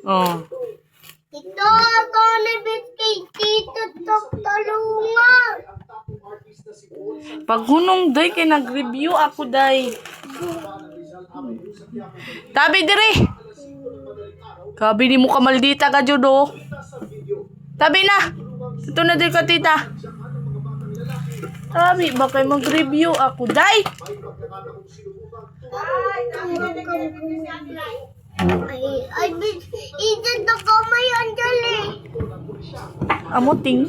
Oh. Ito ako nabit kay Tito Talungan. Pag hunong day kay nag-review ako day. Tabi dire. Kabi ni mo ka maldita ka judo. Tabi na. Ito na din ka tita. Tabi ba kay mag-review ako day? Ay, itin to kamay Anjali. Amuting.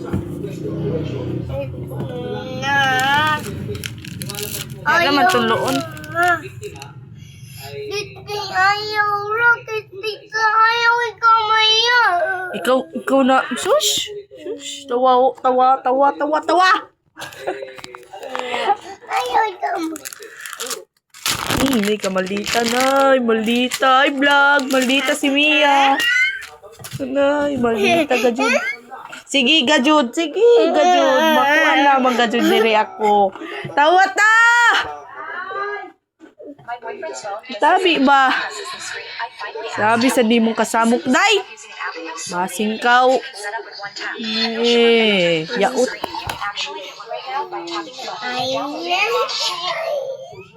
Ay naman tuloon. Dito ayaw rocket. Dito ayaw kamay yan. Ikaw na. Shush. Tawa. Ayaw kamay. Hindi ka maldita na. Maldita. Ay, vlog. Maldita si Mia. Ay, maldita gajud. Sige, gajud. Makuha naman gajud dire ako. Tawa ta! Tabi ba? Sabi sa di mong kasamok. Day! Masingkaw. Yaut.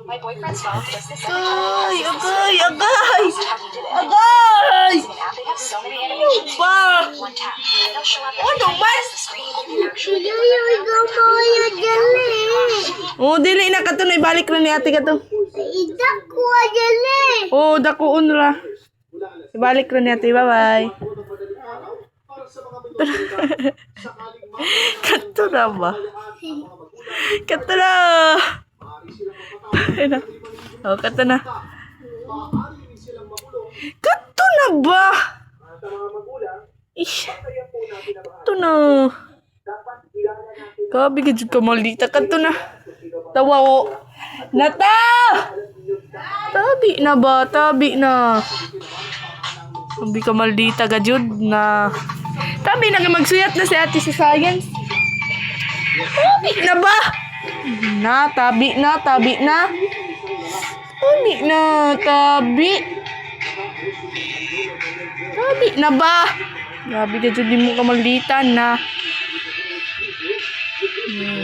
My boyfriend's phone does this Agay! They have so many animations. Ba? One tap. They'll show up Ano ba? the screen. You can actually Ayaw kamay Anjali. Oh, dili na ka to. Ibalik na ni ate ka to. Ida ko Anjali. Oh, dakuon ra. Ibalik na ni ate. Bye-bye. Kato na ba? Kato na. Oh, kato na. Kato na ba? Ish. Kato na. Kabigid ka maldita. Kato na. Tawa o. Nata! Tabi na ba? Tabi na. Sabi ka maldita ka jud na. Tabi na magsuyat na si ate sa science. Tabi na ba? Tabi na. Tabi na ba? Gabi ka jud di mo ka maldita na.